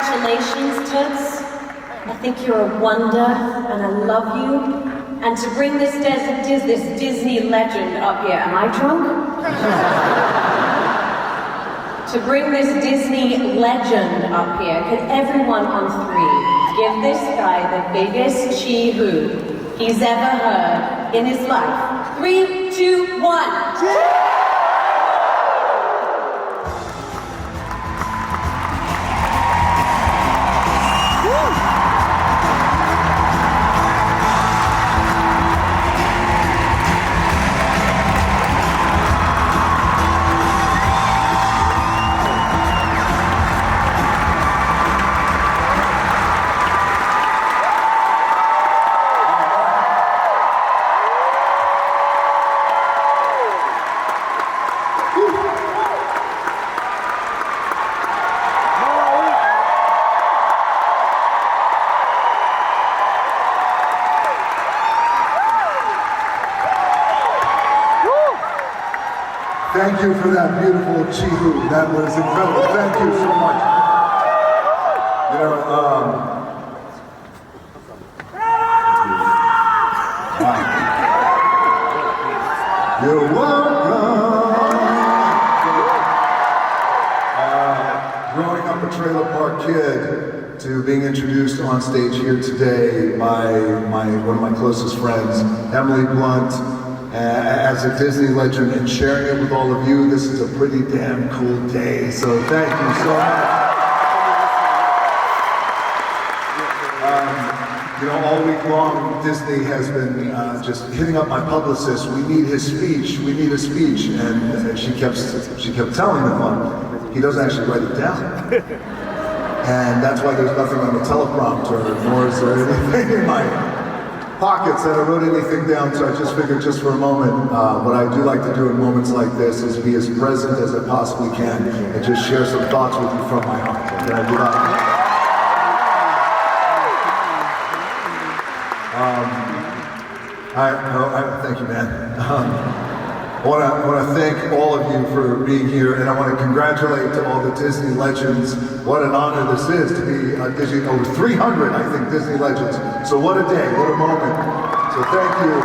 Congratulations, Toots. I think you're a wonder, and I love you. And to bring this Disney legend up here, am I drunk? To bring this Disney legend up here, could everyone on three give this guy the biggest chee-hoo he's ever heard in his life? 3, 2, 1. Thank you for that beautiful chee-hoo. That was incredible. Thank you so much. You know, wow. You're welcome. Growing up a trailer park kid to being introduced on stage here today by one of my closest friends, Emily Blunt, as a Disney legend, and sharing it with all of you. This is a pretty damn cool day, so thank you so much. You know, all week long, Disney has been just hitting up my publicist. We need his speech. We need a speech, and she kept telling him, well, he doesn't actually write it down, and that's why there's nothing on the teleprompter, nor is there anything in my pockets that I wrote anything down, so I just figured just for a moment, what I do like to do in moments like this is be as present as I possibly can and just share some thoughts with you from my heart. Can I do that? Thank you, man. I want to thank all of you for being here, and I want to congratulate to all the Disney legends. What an honor this is to be Disney, over 300, I think, Disney legends. So what a day, what a moment. So thank you.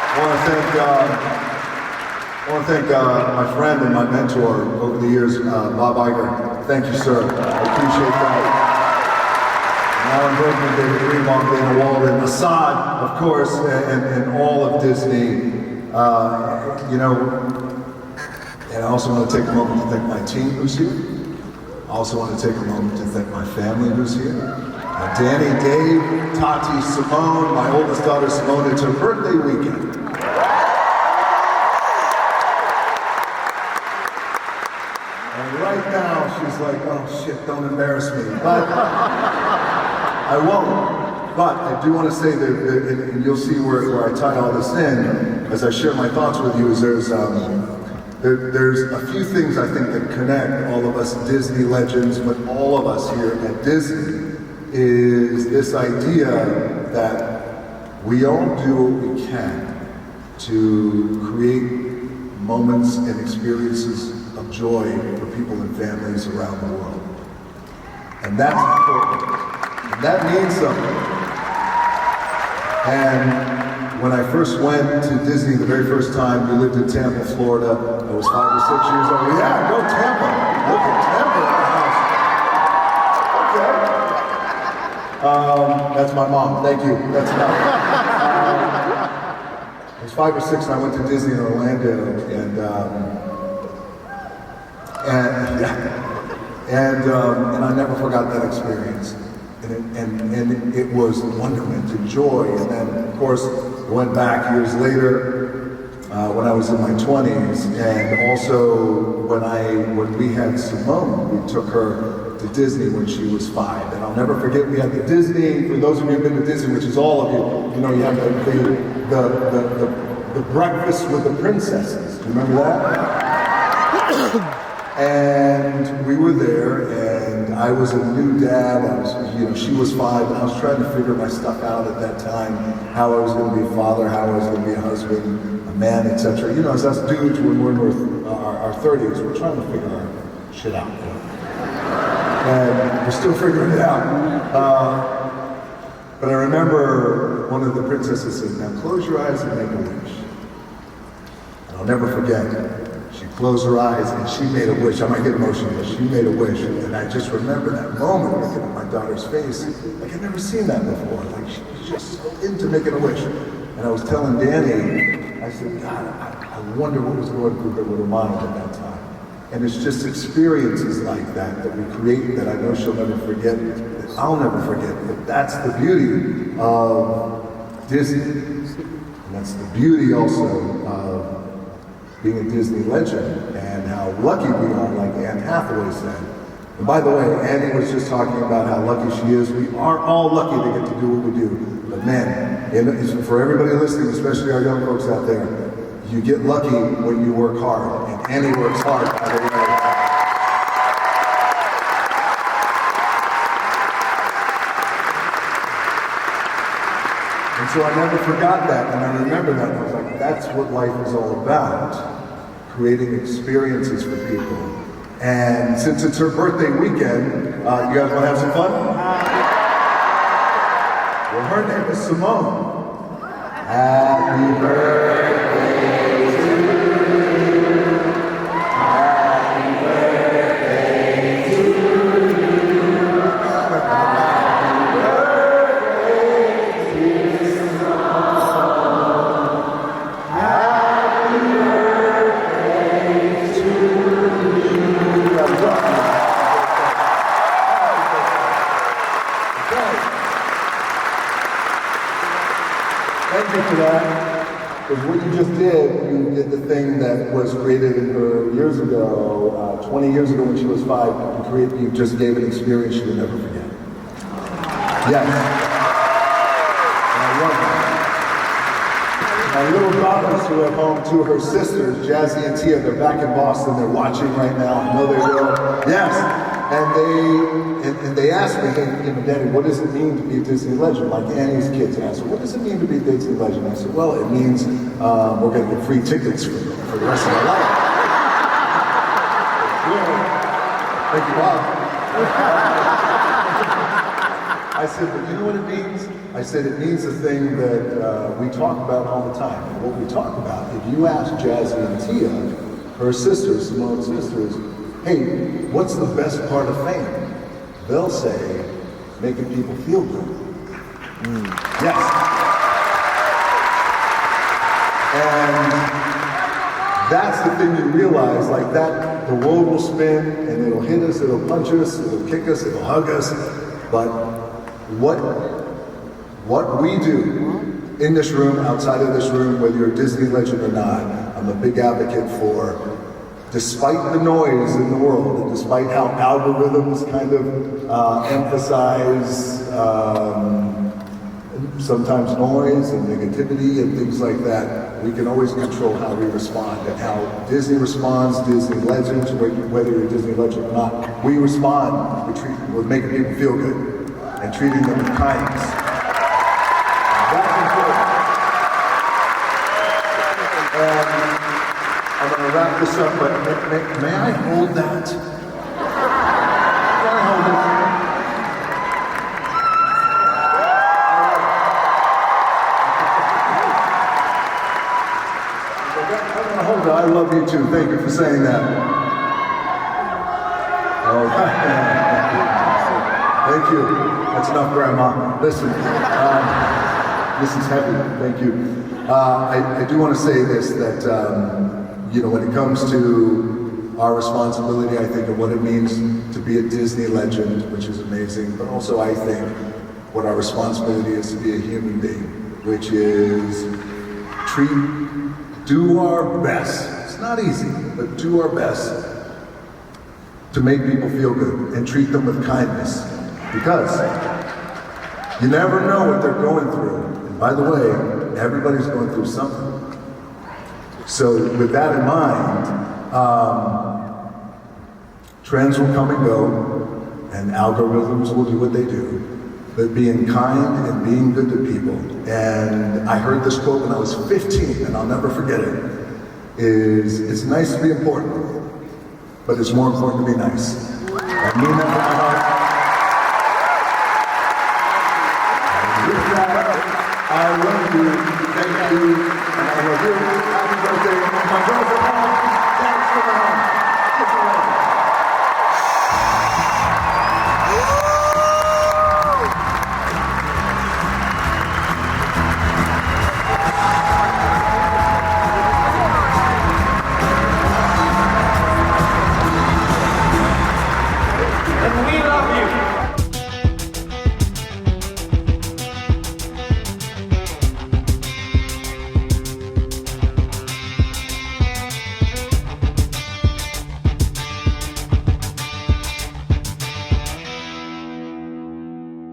I want to thank my friend and my mentor over the years, Bob Iger. Thank you, sir. I appreciate that. Alan Bergman, David Greenbaum, Dana Walden, Assad, of course, and all of Disney. You know, and I also want to take a moment to thank my team who's here. I also want to take a moment to thank my family who's here. Danny, Dave, Tati, Simone, my oldest daughter Simone, it's her birthday weekend. And right now she's like, oh shit, don't embarrass me. But I won't. But I do want to say that, and you'll see where I tie all this in as I share my thoughts with you, is there's a few things I think that connect all of us Disney legends, but all of us here at Disney, is this idea that we all do what we can to create moments and experiences of joy for people and families around the world. And that's important. And that means something. And when I first went to Disney the very first time, we lived in Tampa, Florida. I was 5 or 6 years old. Yeah, go Tampa. Look at Tampa in the house. Okay. That's my mom. Thank you. That's I was 5 or 6 and I went to Disney in Orlando, and I never forgot that experience. And it was wonderment and joy. And then, of course, I went back years later when I was in my 20s, and also when we had Simone, we took her to Disney when she was 5. And I'll never forget, we had the Disney, for those of you who've been to Disney, which is all of you, you know, you have the breakfast with the princesses. Do you remember that? And we were there, and I was a new dad. She was 5, and I was trying to figure my stuff out at that time, how I was going to be a father, how I was going to be a husband, a man, etc. You know, as us dudes, when we're in our 30s, we're trying to figure our shit out. You know? and we're still figuring it out. But I remember one of the princesses said, now close your eyes and make a wish. And I'll never forget, she closed her eyes and she made a wish. I might get emotional, but she made a wish. And I just remember that moment looking at my daughter's face, like I'd never seen that before. Like she was just so into making a wish. And I was telling Danny, I said, God, I wonder what was going through her little mind at that time. And it's just experiences like that that we create that I know she'll never forget, that I'll never forget. But that's the beauty of Disney. And that's the beauty also of being a Disney legend and how lucky we are, like Anne Hathaway said. And by the way, Annie was just talking about how lucky she is. We are all lucky to get to do what we do. But man, for everybody listening, especially our young folks out there, you get lucky when you work hard, and Annie works hard, by the way. And so I never forgot that, and I remember that, and I was like, that's what life is all about, creating experiences for people. And since it's her birthday weekend, you guys want to have some fun? Well, her name is Simone. Happy birthday. Because what you just did, you did the thing that was created in her years ago, 20 years ago when she was 5. You just gave an experience she would never forget. Yes. And I love that. My little daughters who are home, two of her sisters, Jazzy and Tia, they're back in Boston. They're watching right now. I know they will. Yes. And they asked me, hey, Daddy, what does it mean to be a Disney legend? Like Annie's kids asked, what does it mean to be a Disney legend? I said, well, it means we're going to get free tickets for the rest of our life. Thank you, Bob. I said, but you know what it means? I said, it means the thing that we talk about all the time. And what we talk about, if you ask Jazzy and Tia, her sisters, Simone's sisters, hey, what's the best part of fame? They'll say, making people feel good. Yes. And that's the thing you realize, like that, the world will spin and it'll hit us, it'll punch us, it'll kick us, it'll hug us. But what we do in this room, outside of this room, whether you're a Disney legend or not, I'm a big advocate for, despite the noise in the world, and despite how algorithms kind of emphasize sometimes noise and negativity and things like that, we can always control how we respond and how Disney responds, Disney legends, whether you're a Disney legend or not, we respond with making people feel good and treating them with kindness. That's important. I'm going to wrap this up, but may I hold that? Can I hold it? I'm going to hold it. I love you too. Thank you for saying that. Oh, thank you. That's enough, Grandma. Listen, this is heavy. Thank you. I do want to say this, that you know, when it comes to our responsibility, I think of what it means to be a Disney legend, which is amazing, but also I think what our responsibility is to be a human being, which is do our best. It's not easy, but do our best to make people feel good and treat them with kindness, because you never know what they're going through. And by the way, everybody's going through something. So with that in mind, trends will come and go, and algorithms will do what they do. But being kind and being good to people, and I heard this quote when I was 15, and I'll never forget it, is it's nice to be important, but it's more important to be nice. I mean that from my heart. And with that, I love you, thank you, and I love you.